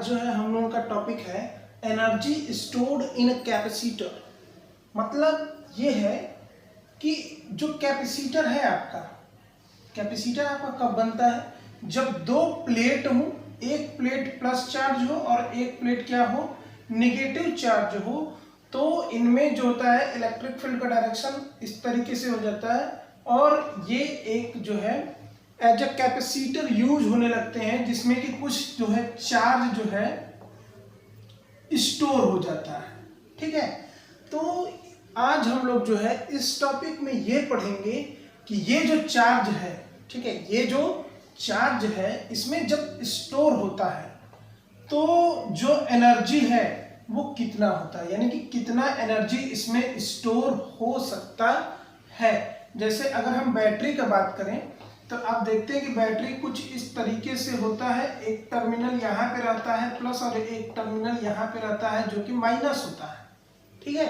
आज जो है हम लोगों का टॉपिक है एनर्जी स्टोर्ड इन कैपेसिटर। मतलब ये है कि जो कैपेसिटर है आपका, कैपेसिटर आपका कब बनता है? जब दो प्लेट हो, एक प्लेट प्लस चार्ज हो और एक प्लेट क्या हो, निगेटिव चार्ज हो, तो इनमें जो होता है इलेक्ट्रिक फील्ड का डायरेक्शन इस तरीके से हो जाता है और ये एक जो है एज अ कैपेसिटर यूज होने लगते हैं, जिसमें कि कुछ जो है चार्ज जो है स्टोर हो जाता है। ठीक है, तो आज हम लोग जो है इस टॉपिक में ये पढ़ेंगे कि ये जो चार्ज है, ठीक है, ये जो चार्ज है इसमें जब स्टोर होता है तो जो एनर्जी है वो कितना होता है, यानी कि कितना एनर्जी इसमें स्टोर हो सकता है। जैसे अगर हम बैटरी का बात करें तो आप देखते हैं कि बैटरी कुछ इस तरीके से होता है, एक टर्मिनल यहाँ पे रहता है प्लस और एक टर्मिनल यहाँ पे रहता है जो कि माइनस होता है। ठीक है,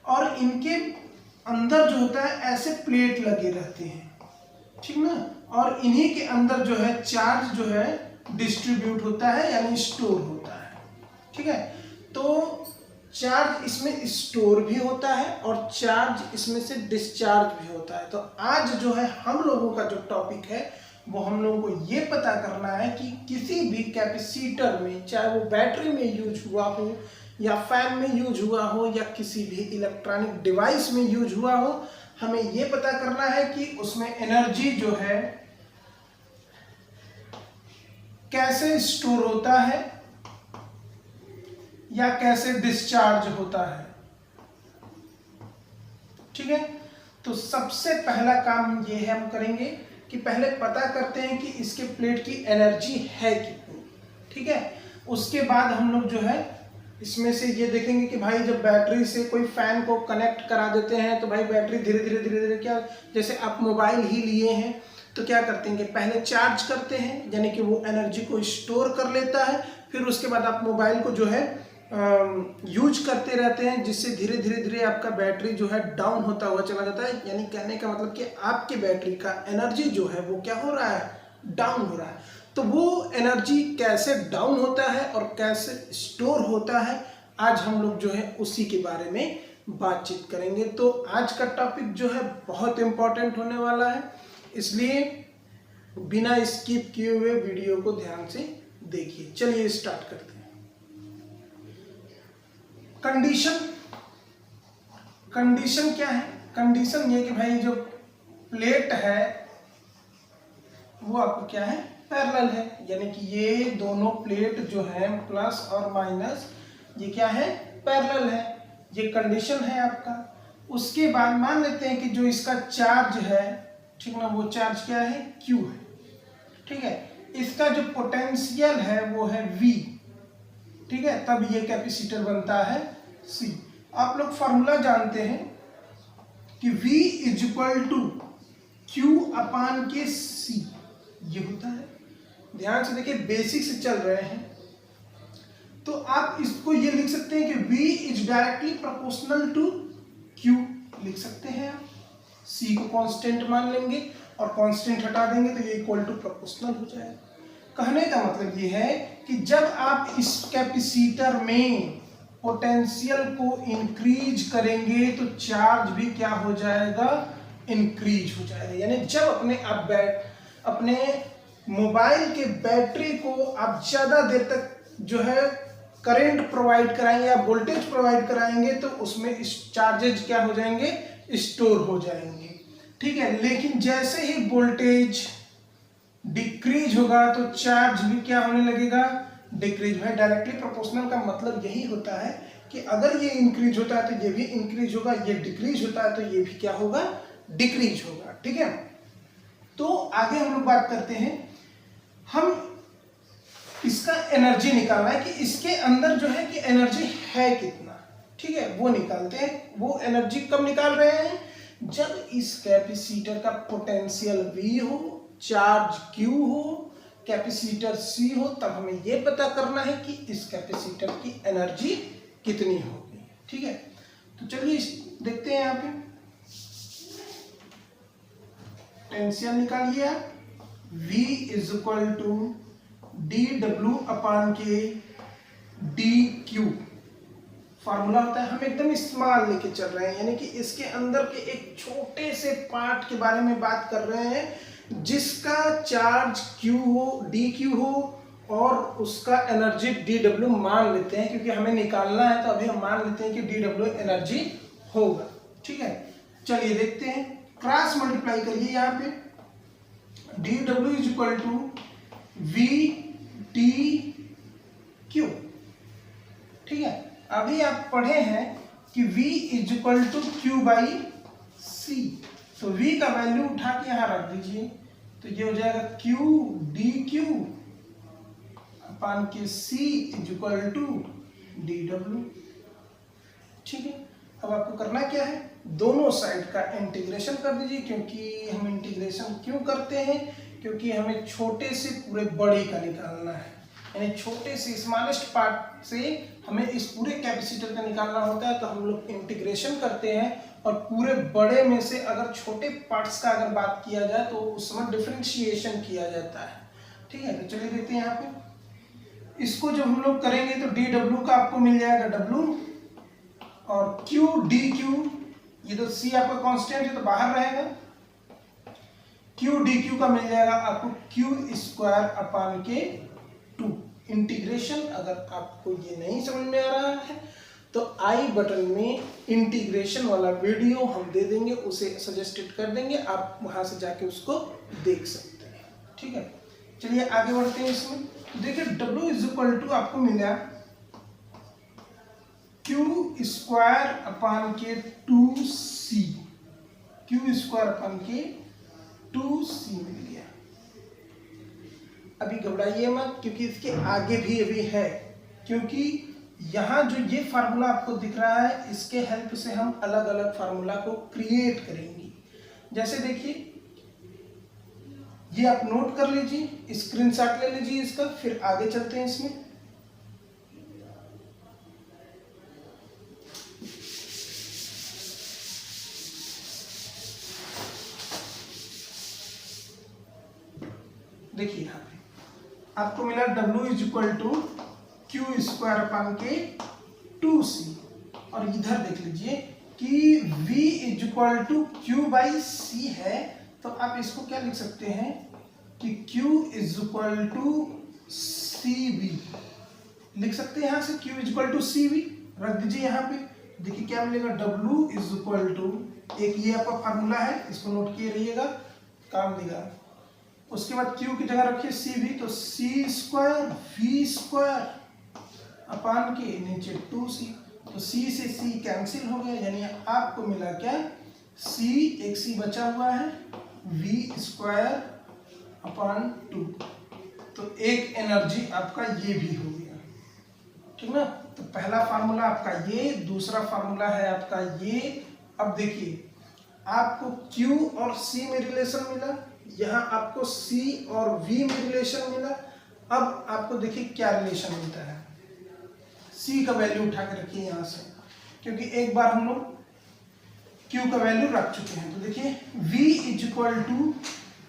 और इनके अंदर जो होता है ऐसे प्लेट लगे रहते हैं, ठीक ना, और इन्हीं के अंदर जो है चार्ज जो है डिस्ट्रीब्यूट होता है यानी स्टोर होता है। ठीक है, तो चार्ज इसमें स्टोर भी होता है और चार्ज इसमें से डिस्चार्ज भी होता है। तो आज जो है हम लोगों का जो टॉपिक है वो हम लोगों को ये पता करना है कि किसी भी कैपेसिटर में, चाहे वो बैटरी में यूज हुआ हो या फैन में यूज हुआ हो या किसी भी इलेक्ट्रॉनिक डिवाइस में यूज हुआ हो, हमें ये पता करना है कि उसमें एनर्जी जो है कैसे स्टोर होता है या कैसे डिस्चार्ज होता है। ठीक है, तो सबसे पहला काम ये है हम करेंगे कि पहले पता करते हैं कि इसके प्लेट की एनर्जी है कितनी। ठीक है, उसके बाद हम लोग जो है इसमें से ये देखेंगे कि भाई जब बैटरी से कोई फैन को कनेक्ट करा देते हैं तो भाई बैटरी धीरे धीरे क्या, जैसे आप मोबाइल ही लिए हैं तो क्या करते हैं कि पहले चार्ज करते हैं यानी कि वो एनर्जी को स्टोर कर लेता है, फिर उसके बाद आप मोबाइल को जो है यूज करते रहते हैं, जिससे धीरे धीरे आपका बैटरी जो है डाउन होता हुआ चला जाता है। यानी कहने का मतलब कि आपके बैटरी का एनर्जी जो है वो क्या हो रहा है, डाउन हो रहा है। तो वो एनर्जी कैसे डाउन होता है और कैसे स्टोर होता है, आज हम लोग जो है उसी के बारे में बातचीत करेंगे। तो आज का टॉपिक जो है बहुत इंपॉर्टेंट होने वाला है, इसलिए बिना स्किप किए हुए वीडियो को ध्यान से देखिए। चलिए स्टार्ट करते हैं। कंडीशन क्या है? कंडीशन ये कि भाई जो प्लेट है वो आपको क्या है, पैरेलल है, यानी कि ये दोनों प्लेट जो है प्लस और माइनस ये क्या है, पैरेलल है। ये कंडीशन है आपका। उसके बाद मान लेते हैं कि जो इसका चार्ज है, ठीक ना, वो चार्ज क्या है, Q है। ठीक है, इसका जो पोटेंशियल है वो है V। ठीक है, तब ये कैपेसिटर बनता है C। आप लोग फॉर्मूला जानते हैं कि V is equal to Q/C ये होता है। ध्यान से देखिए, बेसिक से चल रहे हैं तो आप इसको ये लिख सकते हैं कि V is directly proportional to Q लिख सकते हैं आप। C को कांस्टेंट मान लेंगे और कांस्टेंट हटा देंगे तो ये इक्वल टू प्रोपोर्शनल हो जाएगा। कहने का मतलब ये है कि जब आप इस कैपेसिटर में पोटेंशियल को इंक्रीज करेंगे तो चार्ज भी क्या हो जाएगा, इंक्रीज हो जाएगा। यानी जब अपने मोबाइल के बैटरी को आप ज़्यादा देर तक जो है करंट प्रोवाइड कराएंगे या वोल्टेज प्रोवाइड कराएंगे तो उसमें चार्जेज क्या हो जाएंगे, स्टोर हो जाएंगे। ठीक है, लेकिन जैसे ही वोल्टेज डिक्रीज होगा तो चार्ज भी क्या होने लगेगा, डिक्रीज। है डायरेक्टली प्रोपोर्शनल का मतलब यही होता है कि अगर ये इंक्रीज होता है तो ये भी इंक्रीज होगा, ये डिक्रीज होता है तो ये भी क्या होगा, डिक्रीज होगा। ठीक है, तो आगे हम लोग बात करते हैं, हम इसका एनर्जी निकालना है कि इसके अंदर जो है कि एनर्जी है कितना। ठीक है, वो निकालते हैं। वो एनर्जी कब निकाल रहे हैं, जब इस कैपेसिटर का पोटेंशियल V हो, चार्ज Q हो, कैपेसिटर C हो, तब हमें यह पता करना है कि इस कैपेसिटर की एनर्जी कितनी होगी। ठीक है, तो चलिए देखते हैं। यहाँ पे पोटेंशियल निकालिए आप, V is equal to D W upon के डी क्यू फार्मूला होता है। हम एकदम स्मॉल लेके चल रहे हैं, यानी कि इसके अंदर के एक छोटे से पार्ट के बारे में बात कर रहे हैं जिसका चार्ज क्यू हो, डी क्यू हो, और उसका एनर्जी डी डब्ल्यू मान लेते हैं, क्योंकि हमें निकालना है तो अभी हम मान लेते हैं कि डी डब्ल्यू एनर्जी होगा। ठीक है, चलिए देखते हैं, क्रॉस मल्टीप्लाई करिए यहाँ पे, D W is equal to V D Q. ठीक है, अभी आप पढ़े हैं कि V is equal to Q by C, तो V का वैल्यू उठा के यहां रख दीजिए, तो ये हो जाएगा Q डी क्यू अपान के C is equal to D डब्ल्यू। ठीक है, अब आपको करना क्या है, दोनों साइड का इंटीग्रेशन कर दीजिए, क्योंकि हम इंटीग्रेशन क्यों करते हैं, क्योंकि हमें छोटे से पूरे बड़े का निकालना है, यानी छोटे से स्मॉलेस्ट पार्ट से हमें इस पूरे कैपेसिटर का निकालना होता है, तो हम लोग इंटीग्रेशन करते हैं, और पूरे बड़े में से अगर छोटे पार्ट्स का अगर बात किया जाए तो उसमें डिफरेंशिएशन किया जाता है। ठीक है, तो चलिए देखते हैं यहाँ पे, इसको जब हम लोग करेंगे तो डी डब्ल्यू का आपको मिल जाएगा डब्ल्यू, और क्यू डी क्यू, ये तो सी आपका कांस्टेंट है तो बाहर रहेगा, क्यू डी क्यू का मिल जाएगा आपको क्यू स्क्वायर अपान के 2। इंटीग्रेशन अगर आपको ये नहीं समझ में आ रहा है तो आई बटन में इंटीग्रेशन वाला वीडियो हम दे देंगे, उसे सजेस्टेड कर देंगे, आप वहां से जाके उसको देख सकते हैं। ठीक है, चलिए आगे बढ़ते हैं। इसमें देखिए W इज इक्वल टू आपको मिला क्यू स्क्वायर अपान के 2C, क्यू स्क्वायर अपान के 2C मिल गया। अभी घबराइए मत, क्योंकि इसके आगे भी अभी है, क्योंकि यहाँ जो ये फार्मूला आपको दिख रहा है इसके हेल्प से हम अलग अलग फार्मूला को क्रिएट करेंगे। जैसे देखिए, ये आप नोट कर लीजिए, स्क्रीनशॉट ले लीजिए इसका, फिर आगे चलते हैं इसमें। देखिए यहाँ पे आपको मिला W is equal to Q square upon के 2C, और इधर देख लीजिए कि V is equal to Q by C है, तो आप इसको क्या लिख सकते हैं कि Q is equal to CV लिख सकते हैं। यहाँ से Q is equal to CV रख दीजिए यहाँ पे, देखिए क्या मिलेगा, W इज इक्वल टू, एक ये आपका फार्मूला है, इसको नोट किए रहिएगा, काम देगा। उसके बाद Q की जगह रखिए CV, तो C square V square upon के नीचे 2C, तो C से C कैंसिल हो गया, यानी आपको मिला क्या, C, एक C बचा हुआ है, V स्क्वायर अपान 2, तो एक एनर्जी आपका ये भी हो गया। ठीक ना, तो पहला फार्मूला आपका ये, दूसरा फार्मूला है आपका ये। अब देखिए आपको Q और C में रिलेशन मिला, यहाँ आपको C और V में रिलेशन मिला। अब आपको देखिए क्या रिलेशन मिलता है, C का वैल्यू उठा के रखिए यहाँ से, क्योंकि एक बार हम लोग Q का वैल्यू रख चुके हैं। तो देखिए V is equal to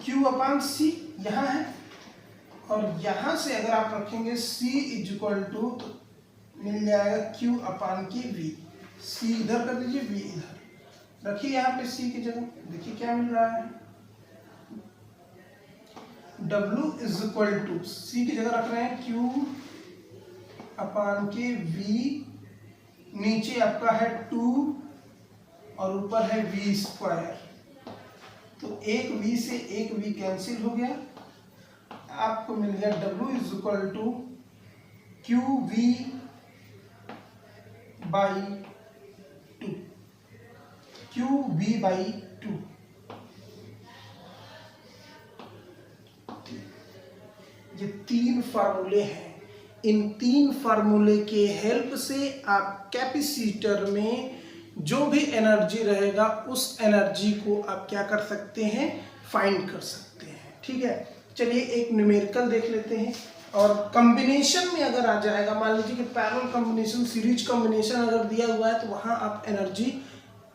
Q upon C यहाँ है, और यहाँ से अगर आप रखेंगे C इज इक्वल टू, तो मिल जाएगा Q अपान की V। C इधर कर दीजिए, V इधर रखिए यहाँ पे C की जगह, देखिए क्या मिल रहा है, W is equal to, C की जगह रख रहे हैं Q अपान के V, नीचे आपका है 2 और ऊपर है V स्क्वायर, तो एक V से एक V कैंसिल हो गया, आपको मिल गया W is equal to Q V by 2, Q V by 2। ये 3 फार्मूले हैं, इन 3 फार्मूले के हेल्प से आप कैपेसिटर में जो भी एनर्जी रहेगा उस एनर्जी को आप क्या कर सकते हैं, फाइंड कर सकते हैं। ठीक है, चलिए एक न्यूमेरिकल देख लेते हैं, और कॉम्बिनेशन में अगर आ जाएगा, मान लीजिए कि पैरेलल कॉम्बिनेशन, सीरीज कॉम्बिनेशन अगर दिया हुआ है, तो वहां आप एनर्जी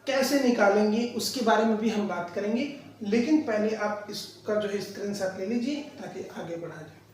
कैसे निकालेंगे उसके बारे में भी हम बात करेंगे। लेकिन पहले आप इसका जो है स्क्रीनशॉट ले लीजिए ताकि आगे बढ़ा जाए।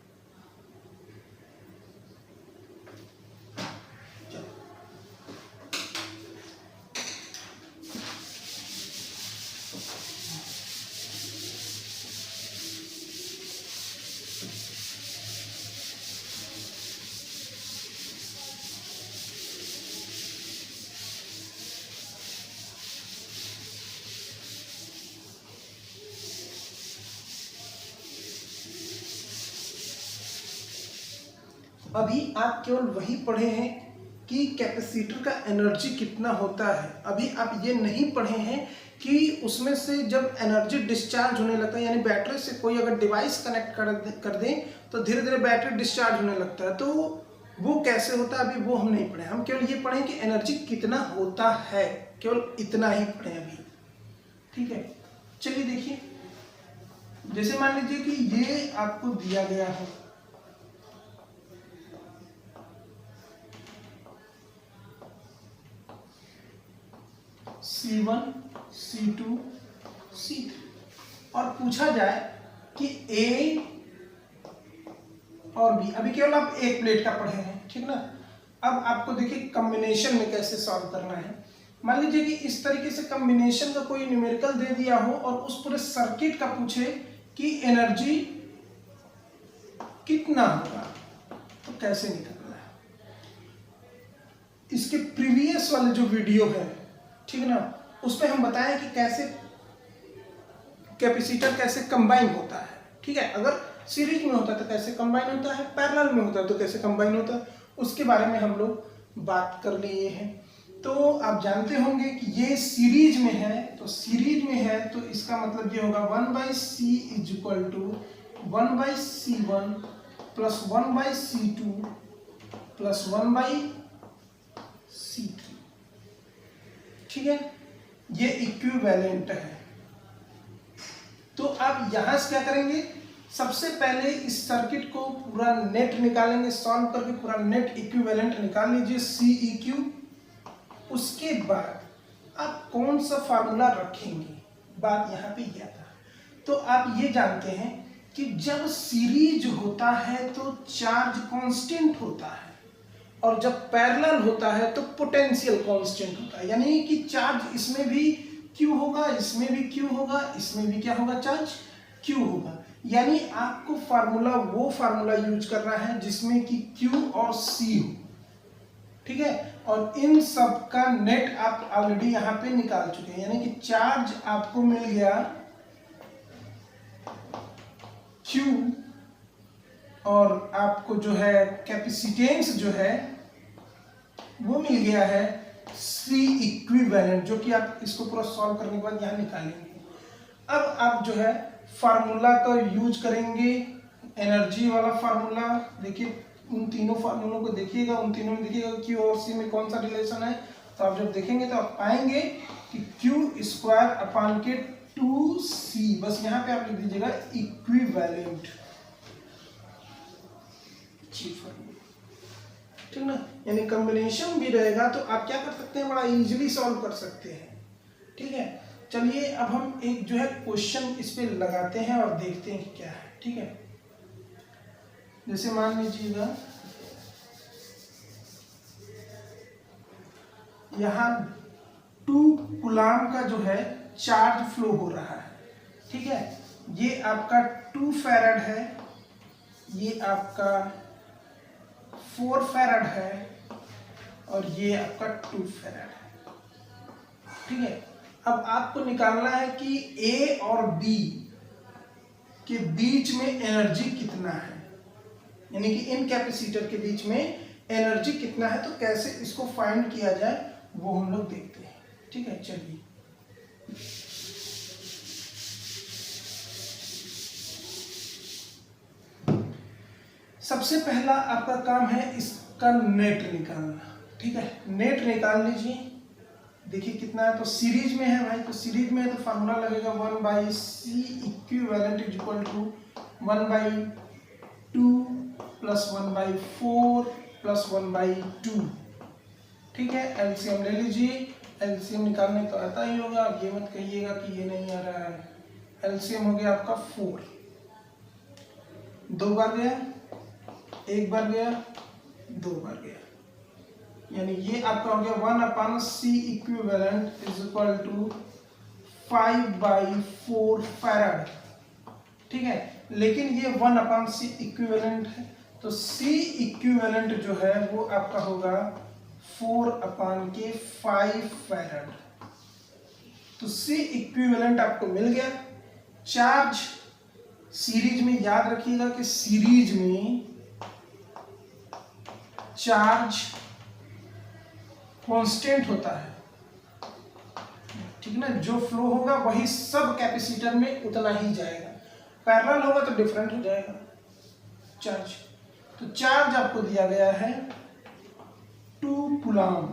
अभी आप केवल वही पढ़े हैं कि कैपेसिटर का एनर्जी कितना होता है। अभी आप ये नहीं पढ़े हैं कि उसमें से जब एनर्जी डिस्चार्ज होने लगता है, यानी बैटरी से कोई अगर डिवाइस कनेक्ट कर दें तो धीरे धीरे बैटरी डिस्चार्ज होने लगता है, तो वो कैसे होता है अभी वो हम नहीं पढ़े। हम केवल ये पढ़े कि एनर्जी कितना होता है, केवल इतना ही पढ़े अभी। ठीक है, चलिए देखिए, जैसे मान लीजिए कि ये आपको दिया गया है, C1, C2, C3, और पूछा जाए कि A और B। अभी केवल आप एक प्लेट का पढ़े हैं, ठीक ना। अब आपको देखिए कॉम्बिनेशन में कैसे सॉल्व करना है। मान लीजिए कि इस तरीके से कॉम्बिनेशन का कोई न्यूमेरिकल दे दिया हो और उस पूरे सर्किट का पूछे कि एनर्जी कितना होगा, तो कैसे निकालना है। इसके प्रीवियस वाले जो वीडियो है, ठीक ना, उसमें हम बताएं कि कैसे कैपेसिटर कैसे कंबाइन होता है। ठीक है, अगर सीरीज में होता है तो कैसे कंबाइन होता है, पैरेलल में होता है तो कैसे कंबाइन होता है, उसके बारे में हम लोग बात कर लिए हैं। तो आप जानते होंगे कि ये सीरीज में है, तो सीरीज में है तो इसका मतलब ये होगा 1/C is equal to 1/C1 plus 1/C2 plus 1/C3। ठीक है, ये इक्विवेलेंट है। तो आप यहां से क्या करेंगे, सबसे पहले इस सर्किट को पूरा नेट निकालेंगे, सॉल्व करके पूरा नेट इक्विवेलेंट निकाल लीजिए CEQ। उसके बाद आप कौन सा फार्मूला रखेंगे, बात यहाँ पे यह था। तो आप ये जानते हैं कि जब सीरीज होता है तो चार्ज कांस्टेंट होता है, और जब पैरेलल होता है तो पोटेंशियल कांस्टेंट होता है। यानी कि चार्ज इसमें भी Q होगा, इसमें भी Q होगा, इसमें भी क्या होगा, चार्ज Q होगा। यानी आपको फार्मूला वो फार्मूला यूज करना है जिसमें कि Q और C हो। ठीक है, और इन सब का नेट आप ऑलरेडी यहाँ पे निकाल चुके हैं। यानी कि चार्ज आपको मिल गया Q, और आपको जो है कैपेसिटेंस जो है वो मिल गया है C इक्विवेलेंट, जो कि आप इसको पूरा सॉल्व करने के बाद यहाँ निकालेंगे। अब आप जो है फार्मूला का यूज करेंगे, एनर्जी वाला फार्मूला। देखिए उन तीनों फार्मूलों को देखिएगा, उन तीनों में देखिएगा Q और C में कौन सा रिलेशन है। तो आप जब देखेंगे तो आप पाएंगे कि Q² अपान के 2C, बस यहाँ पे आप लिख दीजिएगा इक्विवेलेंट। ठीक ना, यानी कॉम्बिनेशन भी रहेगा तो आप क्या कर सकते हैं, बड़ा इजीली सॉल्व कर सकते हैं। ठीक है, चलिए अब हम एक जो है क्वेश्चन इस पे लगाते हैं और देखते हैं कि क्या है। ठीक है, जैसे मान लीजिएगा यहाँ 2 कूलम का जो है चार्ज फ्लो हो रहा है। ठीक है, ये आपका 2 फैराड है, ये आपका 4 फैराड है, और ये आपका 2 फैराड है। ठीक है, अब आपको निकालना है कि A और B के बीच में एनर्जी कितना है, यानी कि इन कैपेसिटर के बीच में एनर्जी कितना है। तो कैसे इसको फाइंड किया जाए वो हम लोग देखते हैं। ठीक है, चलिए सबसे पहला आपका काम है इसका नेट निकालना। ठीक है, नेट निकाल लीजिए। देखिए कितना है, तो सीरीज में है भाई, तो सीरीज में है तो फार्मूला लगेगा 1/C equivalent is equal to 1/2 plus 1/4 plus 1/2। ठीक है, एलसीएम ले लीजिए। एलसीएम निकालने तो आता ही होगा, ये मत कहिएगा कि ये नहीं आ रहा है। एलसीएम हो गया आपका 4, 2 बार गया, 1 बार गया, 2 बार गया, यानी ये आपका हो गया 1/C equivalent is equal to 5/4 farad. ठीक है, लेकिन ये 1/C इक्विवेलेंट है, तो C इक्विवेलेंट जो है वो आपका होगा 4/5 फैराड। तो C इक्विवेलेंट आपको मिल गया। चार्ज सीरीज में याद रखिएगा कि सीरीज में चार्ज कांस्टेंट होता है, ठीक ना, जो फ्लो होगा वही सब कैपेसिटर में उतना ही जाएगा, पैरेलल होगा तो डिफरेंट हो जाएगा चार्ज। तो चार्ज आपको दिया गया है 2 कूलम,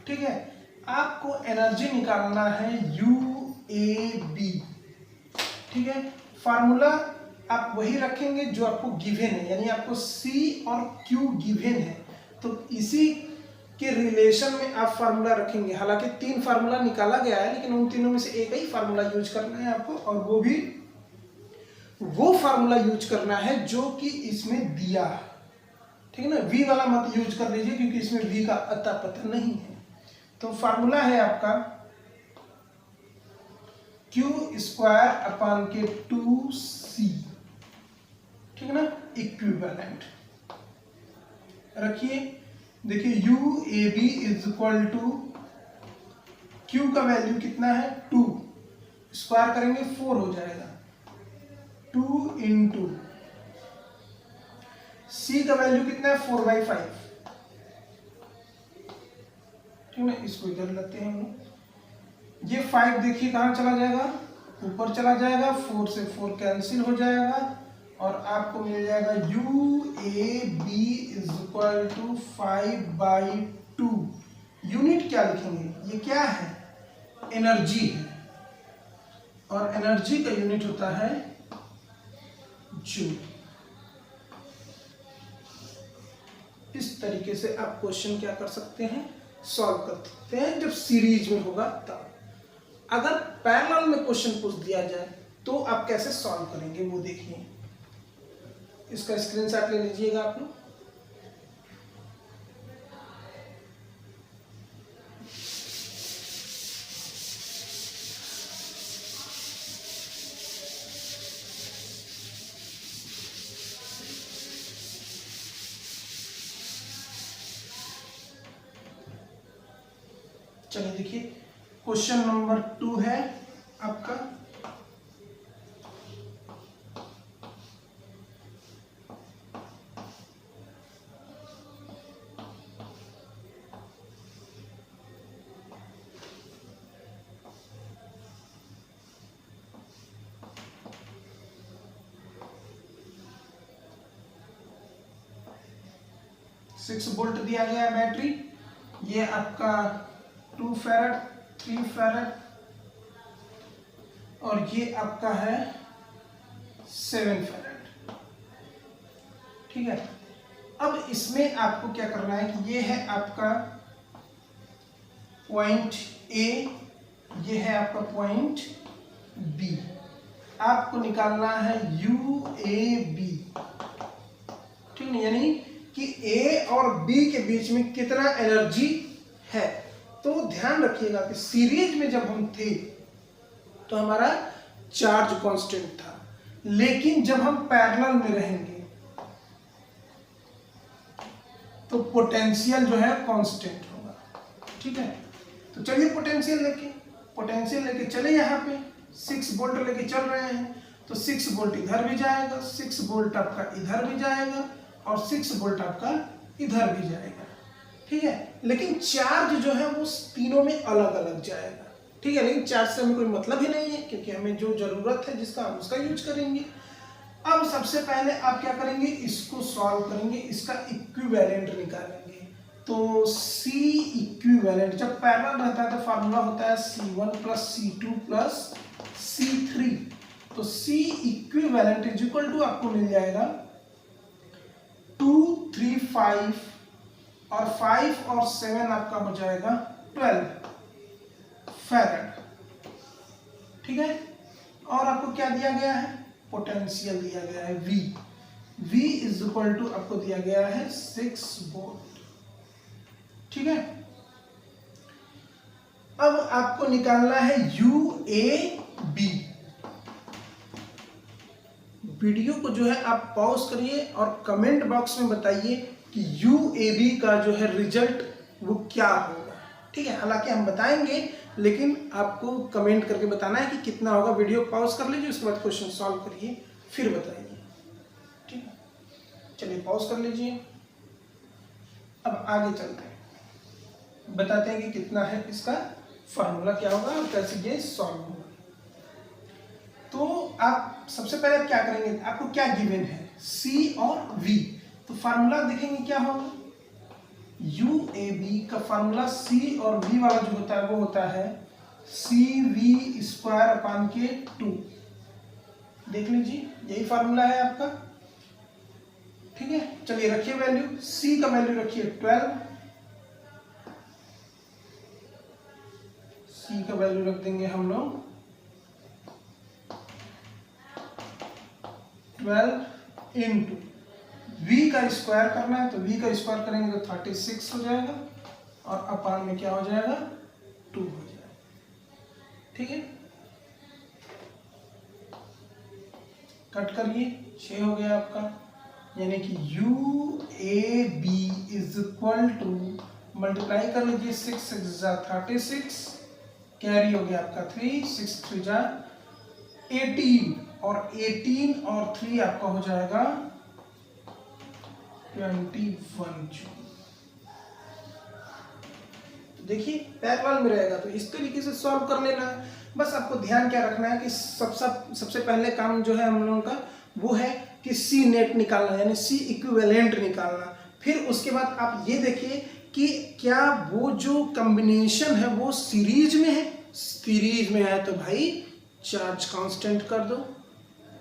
ठीक है। आपको एनर्जी निकालना है UAB, ठीक है। फार्मूला आप वही रखेंगे जो आपको गिवन है, यानी आपको C और Q गिवन है, तो इसी के रिलेशन में आप फार्मूला रखेंगे। हालांकि 3 फार्मूला निकाला गया है, लेकिन उन तीनों में से एक ही फार्मूला यूज करना है आपको, और वो भी वो फार्मूला यूज करना है जो कि इसमें दिया है, ठीक है ना। V वाला मत यूज कर लीजिए क्योंकि इसमें V का अता पता नहीं है। तो फार्मूला है आपका Q²/2C, ठीक है ना, इक्विवेलेंट रखिए। देखिए UAB is equal to Q का वैल्यू कितना है 2, स्क्वायर करेंगे 4 हो जाएगा, 2 इंटू C का वैल्यू कितना है 4/5, ठीक है। इसको इधर लेते हैं हम, ये 5 देखिए कहाँ चला जाएगा, ऊपर चला जाएगा, 4 से 4 कैंसिल हो जाएगा और आपको मिल जाएगा UAB is equal to 5/2। Unit क्या लिखेंगे, ये क्या है, एनर्जी है, और एनर्जी का यूनिट होता है जूल। इस तरीके से आप क्वेश्चन क्या कर सकते हैं, सॉल्व कर सकते हैं, जब सीरीज में होगा तब। अगर पैरेलल में क्वेश्चन पूछ दिया जाए तो आप कैसे सॉल्व करेंगे वो देखिए। इसका स्क्रीनशॉट ले लीजिएगा आप लोग। चलिए देखिए, क्वेश्चन नंबर 2 है आपका, सिक्स वोल्ट दिया गया है बैटरी, ये आपका 2 फैरड, 3 फैरड, और ये आपका है 7 फैरड, ठीक है। अब इसमें आपको क्या करना है कि ये है आपका पॉइंट A, ये है आपका पॉइंट B, आपको निकालना है UAB, ठीक है, यानी कि A और B के बीच में कितना एनर्जी है। तो ध्यान रखिएगा कि सीरीज में जब हम थे तो हमारा चार्ज कांस्टेंट था, लेकिन जब हम पैरेलल में रहेंगे तो पोटेंशियल जो है कांस्टेंट होगा, ठीक है। तो चलिए पोटेंशियल लेके चले, यहाँ पे 6 वोल्ट लेके चल रहे हैं, तो 6 वोल्ट इधर भी जाएगा, 6 वोल्ट आपका इधर भी जाएगा, और 6 वोल्ट आपका इधर भी जाएगा, ठीक है। लेकिन चार्ज जो है वो तीनों में अलग अलग जाएगा, ठीक है। लेकिन चार्ज से हमें कोई मतलब ही नहीं है, क्योंकि हमें जो जरूरत है जिसका हम उसका यूज करेंगे। अब सबसे पहले आप क्या करेंगे, इसको सॉल्व करेंगे, इसका इक्विवेलेंट निकालेंगे। तो C इक्विवेलेंट जब पैरेलल रहता है तो फार्मूला होता है C1 + C2 + C3। तो C equivalent is equal to आपको मिल जाएगा 2, 3, 5 और 5 और 7 आपका हो जाएगा 12 फैरड, ठीक है। और आपको क्या दिया गया है, पोटेंशियल दिया गया है V इज इक्वल टू आपको दिया गया है 6 वोल्ट, ठीक है। अब आपको निकालना है UAB। वीडियो को जो है आप पॉज करिए और कमेंट बॉक्स में बताइए कि UAB का जो है रिजल्ट वो क्या होगा, ठीक है। हालांकि हम बताएंगे, लेकिन आपको कमेंट करके बताना है कि कितना होगा। वीडियो पॉज कर लीजिए, उसके बाद क्वेश्चन सॉल्व करिए, फिर बताइए, ठीक है। चलिए पॉज कर लीजिए। अब आगे चलते हैं, बताते हैं कि कितना है, इसका फार्मूला क्या होगा और कैसे ये सॉल्व होगा। तो आप सबसे पहले आप क्या करेंगे, आपको क्या गिवन है, C और V, तो फार्मूला देखेंगे क्या होगा, UAB का फार्मूला C और V वाला जो होता है वो होता है CV²/2। देख लीजिए यही फार्मूला है आपका, ठीक है। चलिए रखिए वैल्यू, C का वैल्यू रखिए 12, C का वैल्यू रख देंगे हम लोग 12 इंटू V का स्क्वायर करना है, तो V का स्क्वायर करेंगे तो 36 हो जाएगा और अपान में क्या हो जाएगा 2 हो जाएगा, ठीक है। कट करिए, 6 हो गया आपका, यानी कि UAB is equal to, multiply कर लीजिए, 6 6 36, कैरी हो गया आपका 3, 6 3 18, और 18 और 3 आपका हो जाएगा 21 जूल। तो देखिए पैरेलल में रहेगा, तो इस तरीके से सॉल्व कर लेना है। बस आपको ध्यान क्या रखना है कि सबसे पहले काम जो है हम लोगों का वो है कि C नेट निकालना, यानी C इक्विवेलेंट निकालना। फिर उसके बाद आप ये देखिए कि क्या वो जो कॉम्बिनेशन है वो सीरीज में है, सीरीज में है तो भाई चार्ज कांस्टेंट कर दो,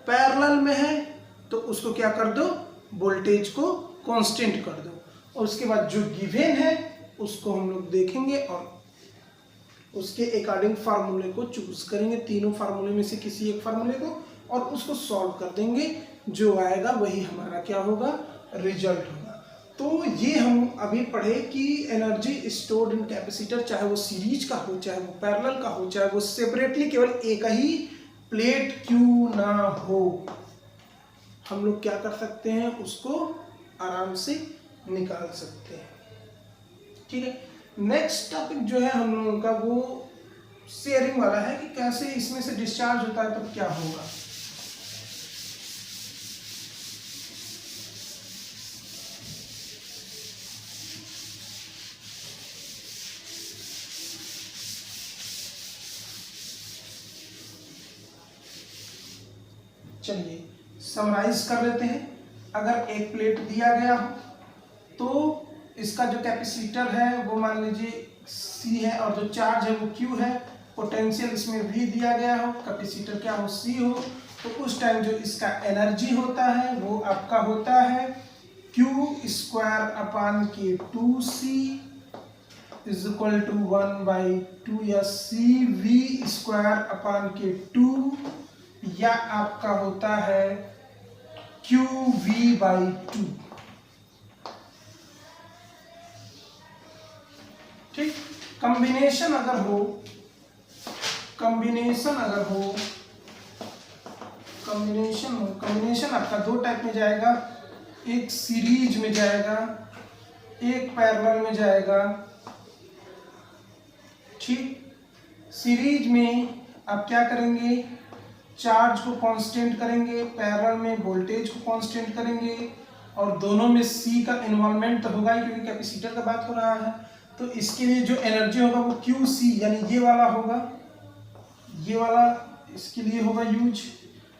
पैरेलल में है तो उसको क्या कर दो, वोल्टेज को कांस्टेंट कर दो, और उसके बाद जो गिवन है उसको हम लोग देखेंगे और उसके अकॉर्डिंग फार्मूले को चूज करेंगे, तीनों फार्मूले में से किसी एक फार्मूले को, और उसको सॉल्व कर देंगे, जो आएगा वही हमारा क्या होगा, रिजल्ट होगा। तो ये हम अभी पढ़े कि एनर्जी स्टोर्ड इन कैपेसिटर, चाहे वो सीरीज का हो, चाहे वो पैरेलल का हो, चाहे वो सेपरेटली केवल एक ही प्लेट क्यों ना हो, हम लोग क्या कर सकते हैं, उसको आराम से निकाल सकते हैं, ठीक है। नेक्स्ट टॉपिक जो है हम लोगों का वो शेयरिंग वाला है कि कैसे इसमें से डिस्चार्ज होता है तो क्या होगा। चलिए समराइज कर लेते हैं। अगर एक प्लेट दिया गया हो तो इसका जो कैपेसिटर है वो मान लीजिए C है और जो चार्ज है वो Q है, पोटेंशियल इसमें V दिया गया हो, कैपेसिटर क्या हो C हो, तो उस टाइम जो इसका एनर्जी होता है वो आपका होता है Q²/K2C इज इक्वल टू 1/2 या CV²/K2, या आपका होता है QV/2, ठीक। कॉम्बिनेशन आपका दो टाइप में जाएगा, एक सीरीज में जाएगा, एक पैरेलल में जाएगा, ठीक। सीरीज में आप क्या करेंगे, चार्ज को कांस्टेंट करेंगे, पैरेलल में वोल्टेज को कांस्टेंट करेंगे, और दोनों में C का इन्वॉल्वमेंट तो होगा ही क्योंकि कैपेसिटर का बात हो रहा है, तो इसके लिए जो एनर्जी होगा वो QC यानी ये वाला होगा, ये वाला इसके लिए होगा यूज,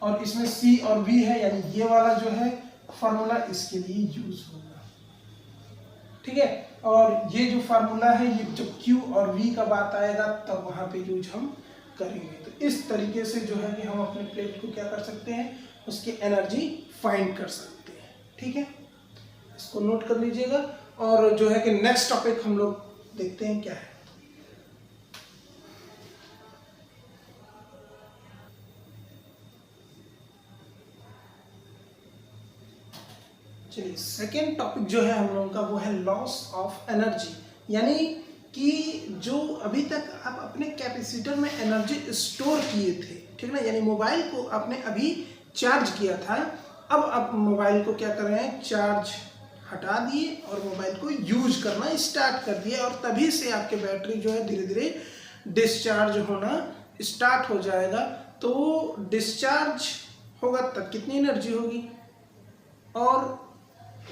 और इसमें C और V है यानी ये वाला जो है फार्मूला इसके लिए यूज होगा, ठीक है। और ये जो फार्मूला है ये जब Q और V का बात आएगा तब वहां पे यूज हम करेंगे। तो इस तरीके से जो है कि हम अपने प्लेट को क्या कर सकते हैं, उसकी एनर्जी फाइंड कर सकते हैं, ठीक है। इसको नोट कर लीजिएगा, और जो है कि नेक्स्ट टॉपिक हम लोग देखते हैं क्या है। चलिए सेकेंड टॉपिक जो है हम लोगों का वो है लॉस ऑफ एनर्जी, यानी कि जो अभी तक आप अपने कैपेसिटर में एनर्जी स्टोर किए थे, ठीक ना, यानी मोबाइल को आपने अभी चार्ज किया था, अब आप मोबाइल को क्या कर रहे हैं, चार्ज हटा दिए और मोबाइल को यूज करना स्टार्ट कर दिए, और तभी से आपके बैटरी जो है धीरे धीरे डिस्चार्ज होना स्टार्ट हो जाएगा। तो डिस्चार्ज होगा तब कितनी एनर्जी होगी और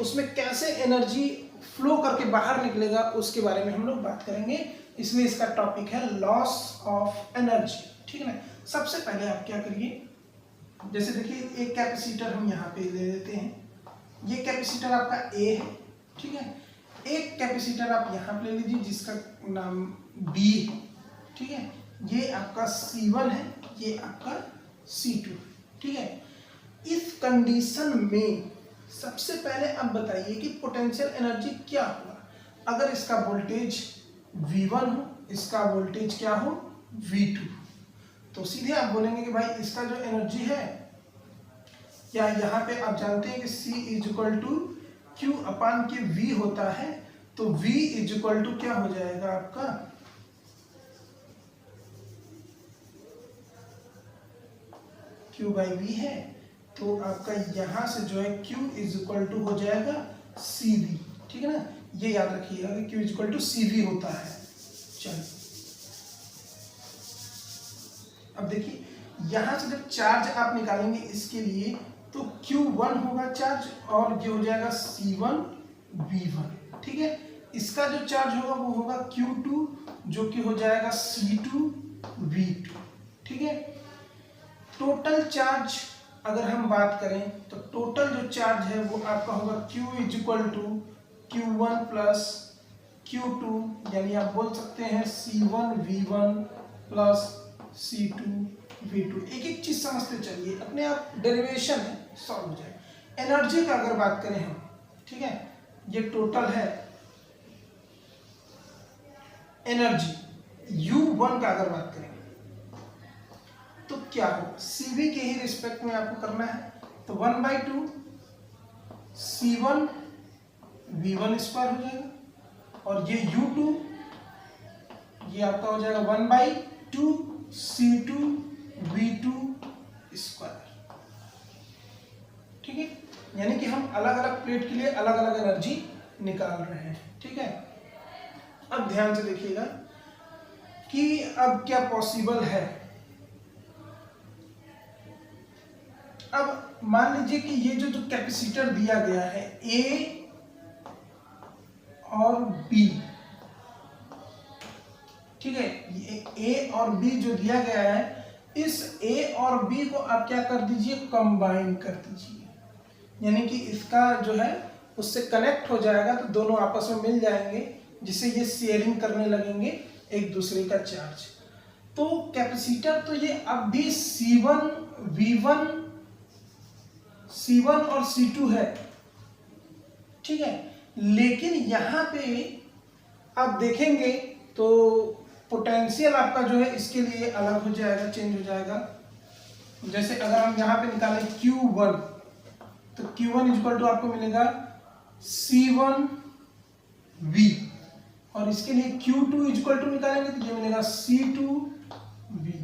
उसमें कैसे एनर्जी फ्लो करके बाहर निकलेगा उसके बारे में हम लोग बात करेंगे, इसलिए इसका टॉपिक है लॉस ऑफ एनर्जी। ठीक है ना। सबसे पहले आप क्या करिए, जैसे देखिए एक कैपेसिटर हम यहाँ पे ले लेते हैं, ये कैपेसिटर आपका ए है। ठीक है, एक कैपेसिटर आप यहाँ पे ले लीजिए जिसका नाम बी है। ठीक है, ये आपका C1 है, ये आपका C2। ठीक है, इस कंडीशन में सबसे पहले आप बताइए कि पोटेंशियल एनर्जी क्या होगा अगर इसका वोल्टेज V1 हो, इसका वोल्टेज क्या हो V2। तो सीधे आप बोलेंगे कि भाई इसका जो एनर्जी है, या यहाँ पे आप जानते हैं कि C is equal to Q upon के V होता है, तो V इज इक्वल टू क्या हो जाएगा आपका Q बाई V है, तो आपका यहां से जो है Q इज इक्वल टू हो जाएगा CV। ठीक है ना, ये याद रखिएगा कि Q is equal to CV होता है। चलिए अब देखिए यहां से जब चार्ज आप निकालेंगे इसके लिए, तो Q1 होगा चार्ज और ये हो जाएगा C1 V1। ठीक है, इसका जो चार्ज होगा वो होगा Q2 जो कि हो जाएगा C2 V2। ठीक है, टोटल चार्ज अगर हम बात करें तो टोटल जो चार्ज है वो आपका होगा Q is equal to Q1 plus Q2, यानी आप बोल सकते हैं C1 V1 plus C2 V2। एक एक चीज समझते चलिए, अपने आप डेरिवेशन है, सॉल्व हो जाए। एनर्जी का अगर बात करें हम, ठीक है, ये टोटल है एनर्जी U1 का अगर बात करें तो क्या हो, CV के ही रिस्पेक्ट में आपको करना है, तो 1/2 C1 V1 स्क्वायर हो जाएगा, और ये U2 ये आपका हो जाएगा 1/2 C2 V2 स्क्वायर। ठीक है, यानी कि हम अलग अलग प्लेट के लिए अलग अलग एनर्जी निकाल रहे हैं। ठीक है, अब ध्यान से देखिएगा कि अब क्या पॉसिबल है। अब मान लीजिए कि ये जो कैपेसिटर दिया गया है A और B, ठीक है, ये A और B जो दिया गया है, इस A और B को आप क्या कर दीजिए, कंबाइन कर दीजिए, यानी कि इसका जो है उससे कनेक्ट हो जाएगा, तो दोनों आपस में मिल जाएंगे, जिससे ये शेयरिंग करने लगेंगे एक दूसरे का चार्ज। तो कैपेसिटर तो ये अब भी C1 V1 C1 और C2 है। ठीक है, लेकिन यहां पे आप देखेंगे तो पोटेंशियल आपका जो है इसके लिए अलग हो जाएगा, चेंज हो जाएगा। जैसे अगर हम यहां पे निकालें Q1, तो Q1 इक्वल टू आपको मिलेगा C1 V, और इसके लिए Q2 इक्वल टू निकालेंगे तो ये मिलेगा C2 V।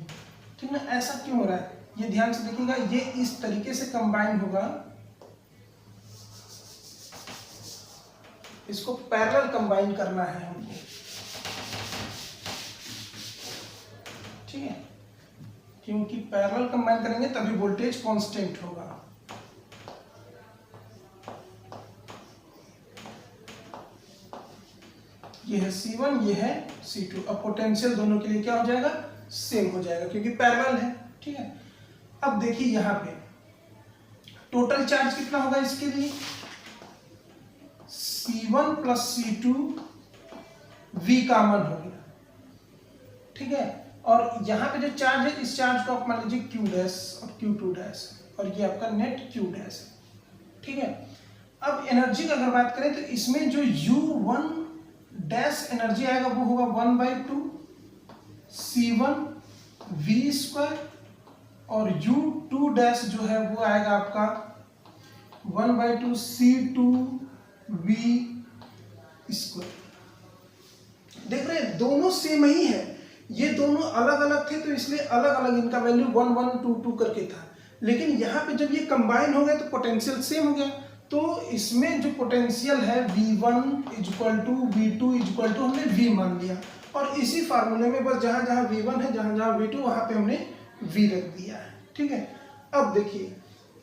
ठीक ना, ऐसा क्यों हो रहा है ये ध्यान से देखिएगा, ये इस तरीके से कंबाइन होगा, इसको पैरेलल कंबाइन करना है हमको। ठीक है, क्योंकि पैरेलल कंबाइन करेंगे तभी वोल्टेज कांस्टेंट होगा। ये है C1, ये है C2। अब पोटेंशियल दोनों के लिए क्या हो जाएगा, सेम हो जाएगा क्योंकि पैरेलल है। ठीक है, अब देखिए यहां पे टोटल चार्ज कितना होगा इसके लिए, C1 plus C2 V common हो गया। ठीक है, और यहां पे जो चार्ज है इस चार्ज को आप मान लीजिए Q डैश और Q2 डैश, और ये आपका नेट Q डैश है। ठीक है, अब एनर्जी की अगर बात करें तो इसमें जो U1 डैश एनर्जी आएगा वो होगा 1/2 C1 V स्क्वायर, और U2 डैश जो है वो आएगा आपका 1/2 C2 V स्क्वायर। देख रहे हैं दोनों सेम ही है, ये दोनों अलग अलग थे तो इसलिए अलग अलग इनका वैल्यू 1 1 2 2 करके था, लेकिन यहाँ पे जब ये कंबाइन हो गया तो पोटेंशियल सेम हो गया। तो इसमें जो पोटेंशियल है V1 equal to V2 equal to हमने V मान लिया, और इसी फार्मूले में बस जहां जहां V1 है जहां जहां V2 वहां पे हमने V रख दिया है। ठीक है, अब देखिए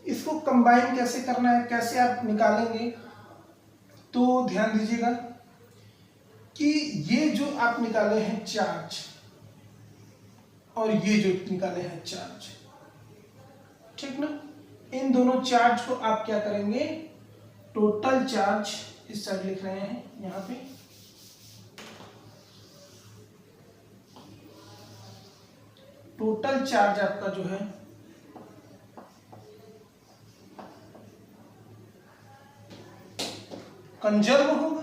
इसको कंबाइन कैसे करना है, कैसे आप निकालेंगे। तो ध्यान दीजिएगा कि ये जो आप निकाले हैं चार्ज और ये जो निकाले हैं चार्ज, ठीक ना, इन दोनों चार्ज को आप क्या करेंगे, टोटल चार्ज इस साइड लिख रहे हैं यहां पे, टोटल चार्ज आपका जो है कंजर्व होगा,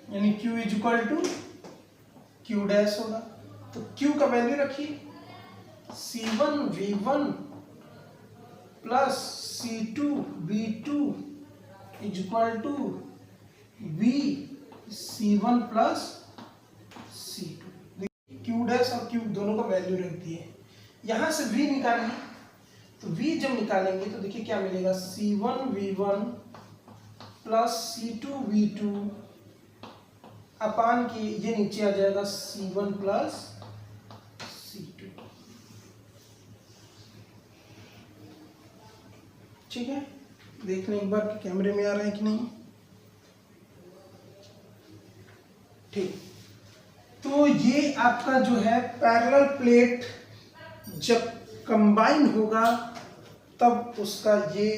यानी Q is equal to Q dash होगा। तो Q का वैल्यू रखिए C1V1 plus C2V2 is equal to VC1 plus C2। Q dash और Q दोनों का वैल्यू रख दिए, यहां से V निकालिए। तो V जब निकालेंगे तो देखिए क्या मिलेगा, C1V1 प्लस C2V2 अपान के ये नीचे आ जाएगा C1 प्लस C2। ठीक है, देख लें एक बार कि कैमरे में आ रहे हैं कि नहीं। ठीक, तो ये आपका जो है पैरेलल प्लेट जब कंबाइन होगा तब उसका ये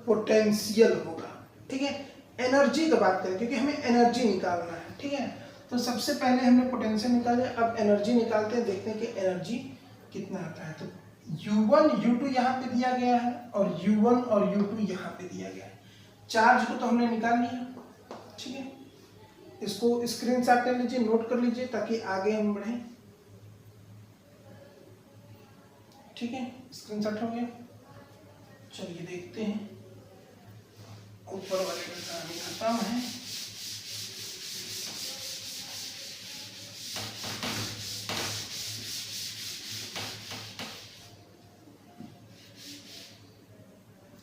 पोटेंशियल होगा। ठीक है, एनर्जी की बात करें क्योंकि हमें एनर्जी निकालना है। ठीक है, तो सबसे पहले हमने पोटेंशियल निकाले, अब एनर्जी निकालते हैं, देखते हैं कि एनर्जी कितना आता है। तो U1 U2 यहाँ पे दिया गया है और U1 और U2 यहाँ पे दिया गया है। चार्ज को तो हमने निकाल लिया। ठीक है, इसको स्क्रीनशॉट कर लीजिए, नोट कर लीजिए ताकि आगे हम बढ़ें। ठीक है, स्क्रीनशॉट हो गया। चलिए देखते हैं, ऊपर वाले का कहानी खत्म है।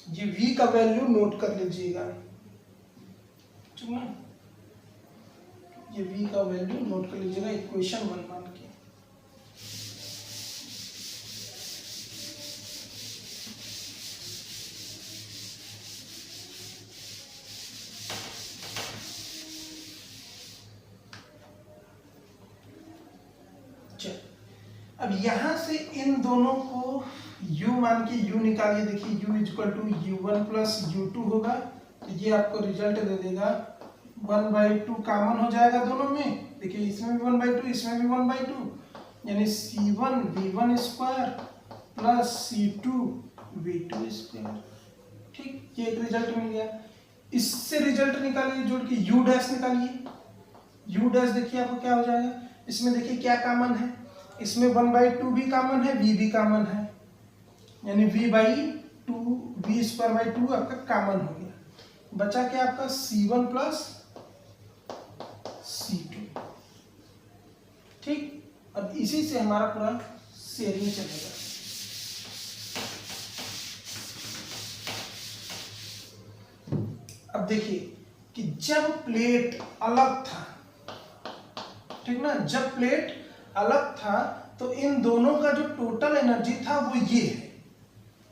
ये V का वैल्यू नोट कर लीजिएगा, ठीक है, ये V का वैल्यू नोट कर लीजिएगा इक्वेशन 1 मान के। अब यहां से इन दोनों को U मान के U निकालिए। देखिए U is equal to U1 plus U2 होगा, तो ये आपको रिजल्ट दे देगा 1/2 कॉमन हो जाएगा दोनों में। देखिए इसमें भी 1/2 इसमें भी 1/2, यानी C1V1 square plus C2V2 square. ठीक, ये एक रिजल्ट मिल गया। इससे रिजल्ट निकालिए जोड़ के U डैश निकालिए। U डैश देखिए आपको क्या हो जाएगा, इसमें देखिए क्या कॉमन है, इसमें 1/2 भी कॉमन है, V भी कॉमन है, यानी V/2 V²/2 आपका कॉमन हो गया। बचा क्या आपका C1 प्लस C2। ठीक, अब इसी से हमारा पूरा शेयरिंग चलेगा। अब देखिए कि जब प्लेट अलग था, ठीक ना, जब प्लेट अलग था तो इन दोनों का जो टोटल एनर्जी था वो ये है।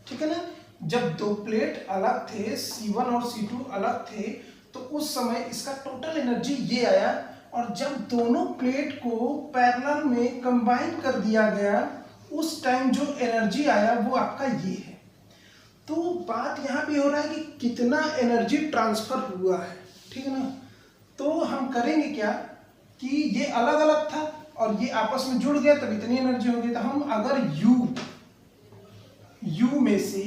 ठीक है ना, जब दो प्लेट अलग थे, C1 और C2 अलग थे, तो उस समय इसका टोटल एनर्जी ये आया, और जब दोनों प्लेट को पैरेलल में कंबाइन कर दिया गया उस टाइम जो एनर्जी आया वो आपका ये है। तो बात यहाँ पे हो रहा है कि कितना एनर्जी ट्रांसफर हुआ है। ठीक है ना, तो हम करेंगे क्या कि ये अलग अलग था और ये आपस में जुड़ गया तब इतनी एनर्जी होगी। तो हम अगर U में से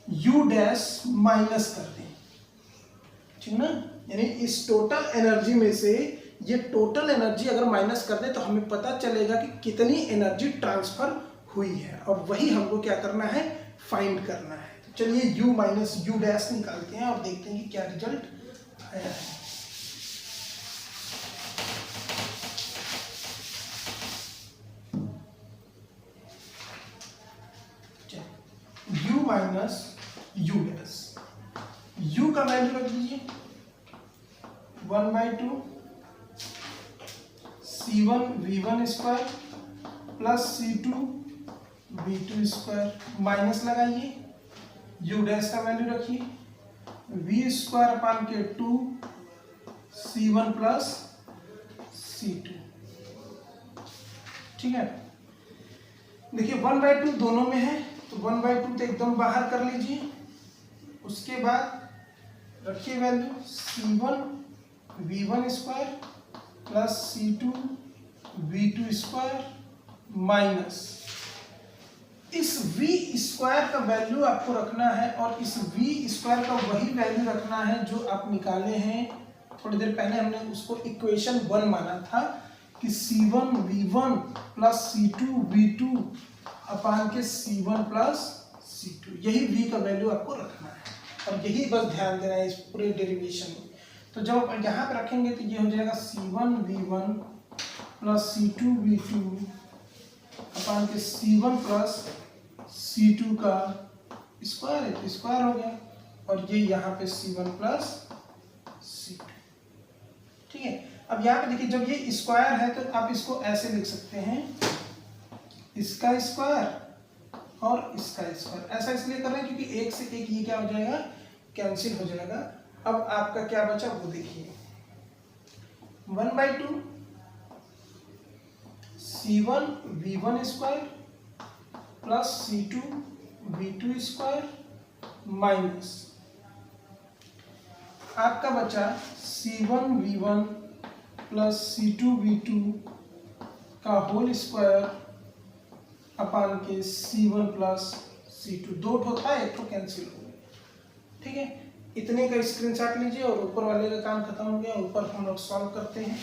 U डैश माइनस कर दें, ठीक ना, यानी इस टोटल एनर्जी में से ये टोटल एनर्जी अगर माइनस कर दें तो हमें पता चलेगा कि कितनी एनर्जी ट्रांसफर हुई है, और वही हमको क्या करना है, फाइंड करना है। तो चलिए U माइनस U डैश निकालते हैं और देखते हैं कि क्या रिजल्ट आया है। U minus U dash, U का वैल्यू रख दीजिए 1/2 C1V1 square plus C2V2 square, minus लगाइए, U डैश का वैल्यू रखिए वी स्क्वायर अपान के 2 C1 प्लस C2। ठीक है, देखिए 1/2 दोनों में है तो 1/2 तो एकदम बाहर कर लीजिए। उसके बाद रखिए value C1 V1 square plus C2 V2 square minus इस V स्क्वायर का वैल्यू आपको रखना है और इस V स्क्वायर का वही वैल्यू रखना है जो आप निकाले हैं थोड़ी देर पहले। हमने उसको इक्वेशन 1 माना था कि C1 V1 plus C2 V2 अपान के C1 प्लस C2, यही V का वैल्यू आपको रखना है और यही बस ध्यान देना है इस पूरे डेरिवेशन में। तो जब आप यहाँ पे रखेंगे तो ये हो जाएगा C1 V1 plus C2 V2 अपान के C1 प्लस C2 का स्क्वायर है तो स्क्वायर हो गया और ये यहाँ पे C1 प्लस C2। ठीक है, अब यहाँ पे देखिए जब ये स्क्वायर है तो आप इसको ऐसे लिख सकते हैं, इसका स्क्वायर और इसका स्क्वायर। ऐसा इसलिए कर रहे हैं क्योंकि एक से एक ये क्या हो जाएगा, कैंसिल हो जाएगा। अब आपका क्या बचा वो देखिए, 1/2 C1 V1 square plus C2 V2 square minus आपका बचा C1 V1 plus C2 V2 का होल स्क्वायर अपान के C1 प्लस C2। दो होता है, एक तो कैंसिल हो गया। ठीक है, इतने का स्क्रीनशॉट लीजिए और ऊपर वाले का काम खत्म हो गया। ऊपर हम लोग सॉल्व करते हैं।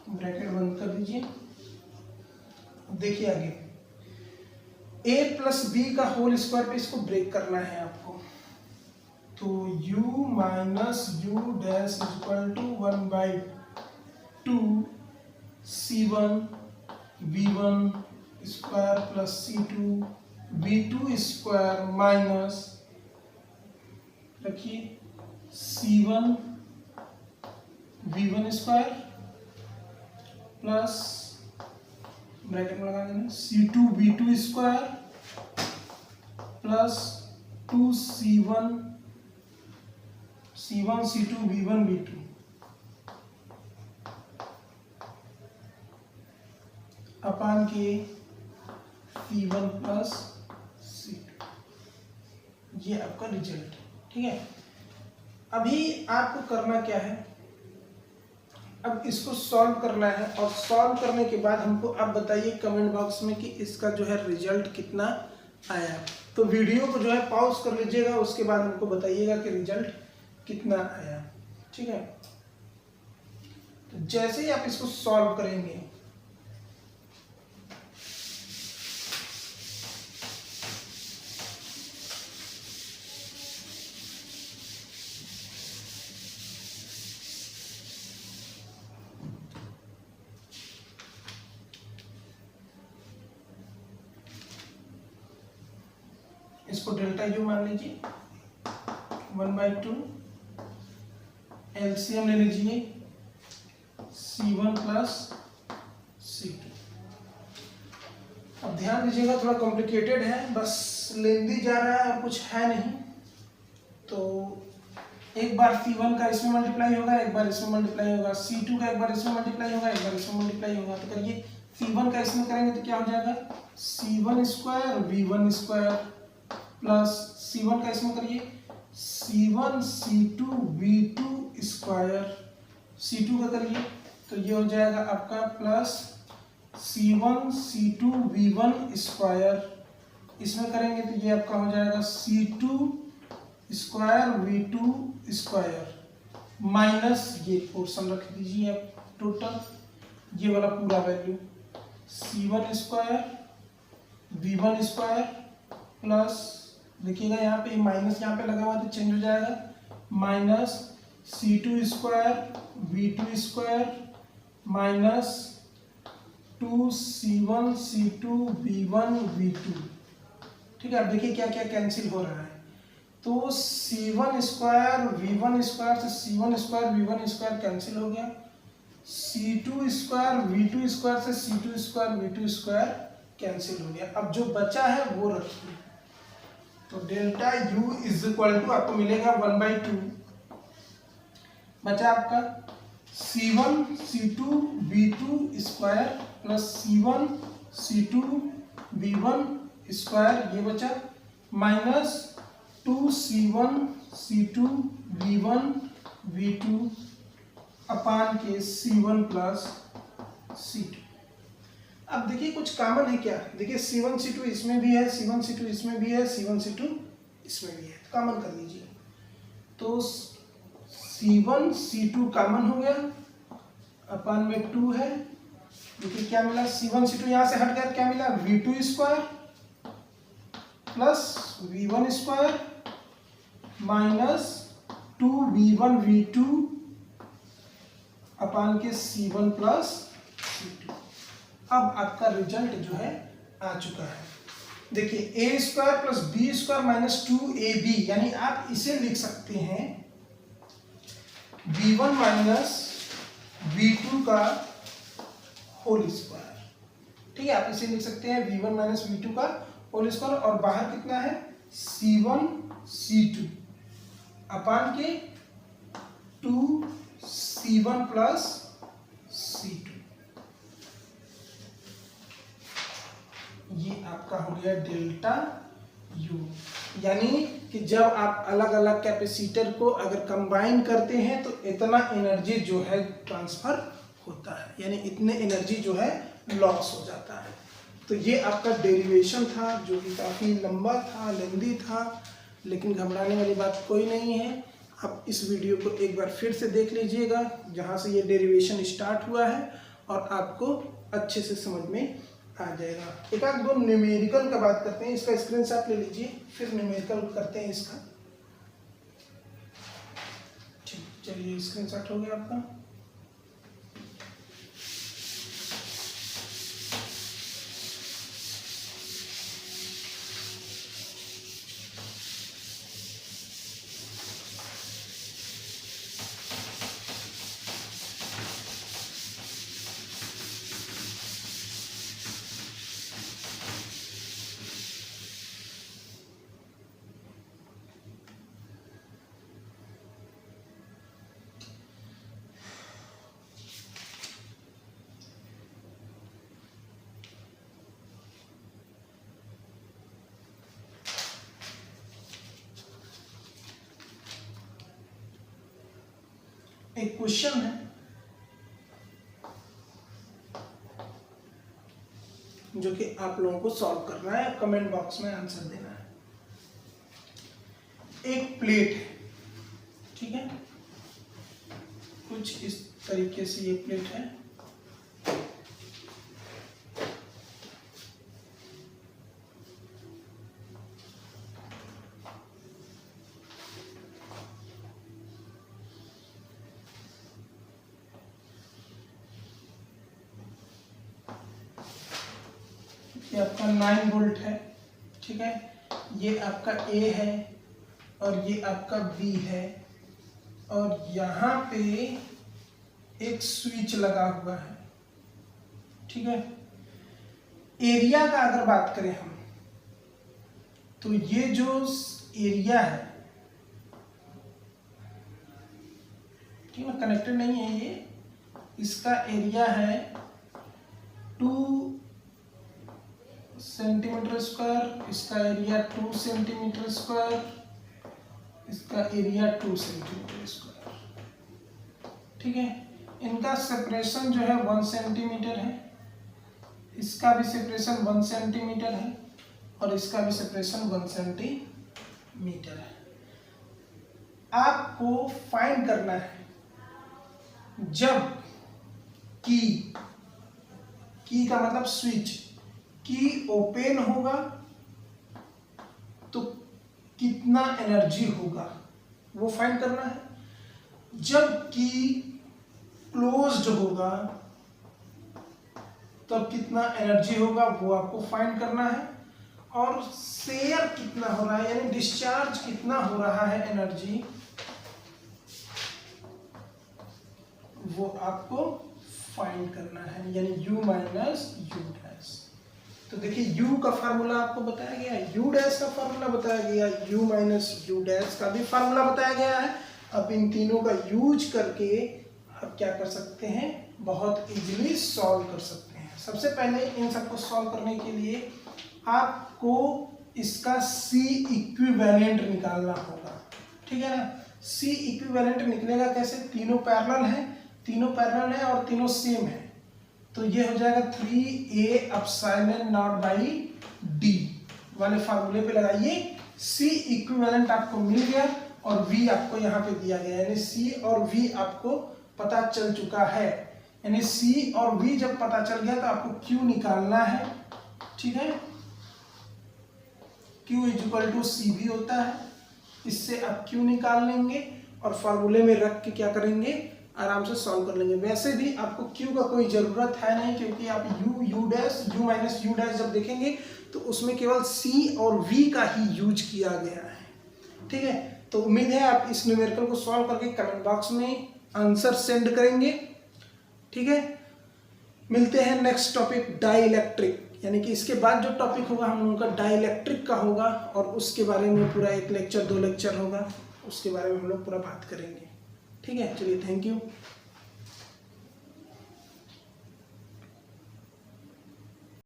ब्रैकेट बंद कर दीजिए। देखिए आगे a प्लस बी का होल स्क्वायर पे इसको ब्रेक करना है आपको, तो u minus u dash is equal to 1/2 C1 V1 square plus C2 V2 square minus रखिए C1 V1 square plus bracket में लगा देना C2 V2 square plus 2C1 C2 V1 V2 अपान के C1 प्लस C2। ये आपका result है। ठीक है, अभी आपको करना क्या है, अब इसको सॉल्व करना है और सॉल्व करने के बाद हमको आप बताइए कमेंट बॉक्स में कि इसका जो है रिजल्ट कितना आया। तो वीडियो को जो है पॉज कर लीजिएगा, उसके बाद हमको बताइएगा कि रिजल्ट कितना आया। ठीक है, तो जैसे ही आप इसको सॉल्व करेंगे इसको डेल्टा यू मान लीजिए 1/2 एलसीएम ले लीजिए C1 प्लस C2। अब ध्यान दीजिएगा थोड़ा कॉम्प्लिकेटेड है, बस लेंदी जा रहा है और कुछ है नहीं। तो एक बार C1 का इसमें मल्टीप्लाई होगा, एक बार इसमें मल्टीप्लाई होगा, C2 का एक बार इसमें मल्टीप्लाई होगा, एक बार इसमें मल्टीप्लाई होगा। तो करिए C1 का इसमें करेंगे तो क्या हो जाएगा C1 square V1 square plus C1 का इसमें करिए C1 C2 V2 square, C2 का करिए तो ये हो जाएगा आपका plus C1 C2 V1 square, इसमें करेंगे तो ये आपका हो जाएगा C2 square V2 square minus ये पोर्शन रख दीजिए आप टोटल, ये वाला पूरा value C1 square V1 square plus देखिएगा यहाँ पे माइनस यहाँ पे लगा हुआ तो चेंज हो जाएगा minus C2 square V2 square minus 2C1 C2 V1 V2। ठीक है, अब देखिए क्या क्या कैंसिल हो रहा है। तो C1 स्क्वायर V1 स्क्वायर से C1 square V1 square cancel हो गया C2 स्क्वायर V2 स्क्वायर से C2 square V2 square cancel हो गया। अब जो बचा है वो रखिए, तो delta U is equal to आपको मिलेगा 1/2, बचा आपका C1 C2 V2 square plus C1 C2 V1 square, ये बचा minus 2C1 C2 V1 V2 अपान के C1 प्लस C2। अब देखिए कुछ कॉमन है क्या, देखिए C1 C2 इसमें भी है, C1 C2 इसमें भी है, C1 C2 इसमें भी है, कॉमन कर लीजिए। तो C1 C2 कॉमन हो गया, अपान में 2 है, देखिए क्या मिला, C1 C2 यहाँ से हट गया, क्या मिला, V2 square plus V1 square minus 2V1 V2 अपान के C1 प्लस C2। अब आपका रिजल्ट जो है आ चुका है। देखिए a square plus b square minus 2ab, यानी आप इसे लिख सकते हैं v1 माइनस v2 का होल स्क्वायर। ठीक है, आप इसे लिख सकते हैं v1 माइनस v2 का होल स्क्वायर, और बाहर कितना है c1 c2 अपान के 2c1 प्लस c2। ये आपका हो गया डेल्टा U, यानी कि जब आप अलग अलग कैपेसिटर को अगर कंबाइन करते हैं तो इतना एनर्जी जो है ट्रांसफर होता है, यानी इतने एनर्जी जो है लॉस हो जाता है। तो ये आपका डेरिवेशन था जो कि काफ़ी लंबा था, लेंदी था, लेकिन घबराने वाली बात कोई नहीं है। आप इस वीडियो को एक बार फिर से देख लीजिएगा जहाँ से ये डेरिवेशन स्टार्ट हुआ है, और आपको अच्छे से समझ में आ जाएगा। एक आध दो न्यूमेरिकल का बात करते हैं, इसका स्क्रीनशॉट ले लीजिए, फिर न्यूमेरिकल करते हैं इसका। ठीक, चलिए स्क्रीनशॉट हो गया आपका। एक क्वेश्चन है जो कि आप लोगों को सॉल्व करना है, कमेंट बॉक्स में आंसर देना है। एक प्लेट है, ठीक है, कुछ इस तरीके से ये प्लेट है, ये आपका 9 वोल्ट है, ठीक है, ये आपका A है और ये आपका B है, और यहाँ पे एक स्विच लगा हुआ है, ठीक है। एरिया का अगर बात करें हम, तो ये जो एरिया है, ठीक है, कनेक्टेड नहीं है ये, इसका एरिया है 2 सेंटीमीटर स्क्वायर, इसका एरिया 2 सेंटीमीटर स्क्वायर, इसका एरिया 2 सेंटीमीटर स्क्वायर, ठीक है। इनका सेपरेशन जो है 1 सेंटीमीटर है, इसका भी सेपरेशन 1 सेंटीमीटर है, और इसका भी सेपरेशन 1 सेंटीमीटर है। आपको फाइंड करना है जब की का मतलब स्विच की ओपन होगा तो कितना एनर्जी होगा वो फाइंड करना है। जब की क्लोज्ड होगा तब कितना एनर्जी होगा वो आपको फाइंड करना है, और शेयर कितना हो रहा है यानी डिस्चार्ज कितना हो रहा है एनर्जी वो आपको फाइंड करना है, यानी u माइनस u डैश। तो देखिए u का फार्मूला आपको बताया गया है, u डैश का फार्मूला बताया गया, u माइनस u डैश का भी फार्मूला बताया गया है। अब इन तीनों का यूज करके आप क्या कर सकते हैं, बहुत इजीली सॉल्व कर सकते हैं। सबसे पहले इन सबको सॉल्व करने के लिए आपको इसका C इक्विवेलेंट निकालना होगा, ठीक है ना। C इक्विवेलेंट निकलेगा कैसे, तीनों पैरेलल है और तीनों सेम है, तो ये हो जाएगा 3a epsilon not by d वाले फार्मूले पे लगाइए। C इक्विवेलेंट आपको मिल गया और V आपको यहाँ पे दिया गया, यानी C और V आपको पता चल चुका है। यानी C और V जब पता चल गया तो आपको Q निकालना है, ठीक है। Q इक्वल टू CV होता है, इससे आप Q निकाल लेंगे और फार्मूले में रख के क्या करेंगे, आराम से सॉल्व कर लेंगे। वैसे भी आपको Q का कोई ज़रूरत है नहीं, क्योंकि आप u dash u minus u dash जब देखेंगे तो उसमें केवल C और V का ही यूज किया गया है, ठीक है। तो उम्मीद है आप इस न्यूमेरिकल को सॉल्व करके कमेंट बॉक्स में आंसर सेंड करेंगे, ठीक है। मिलते हैं नेक्स्ट टॉपिक डाइलेक्ट्रिक, यानी कि इसके बाद जो टॉपिक होगा हम लोगों का डाइलेक्ट्रिक का होगा और उसके बारे में पूरा 1 लेक्चर 2 लेक्चर होगा, उसके बारे में हम लोग पूरा बात करेंगे, ठीक है। चलिए, थैंक यू।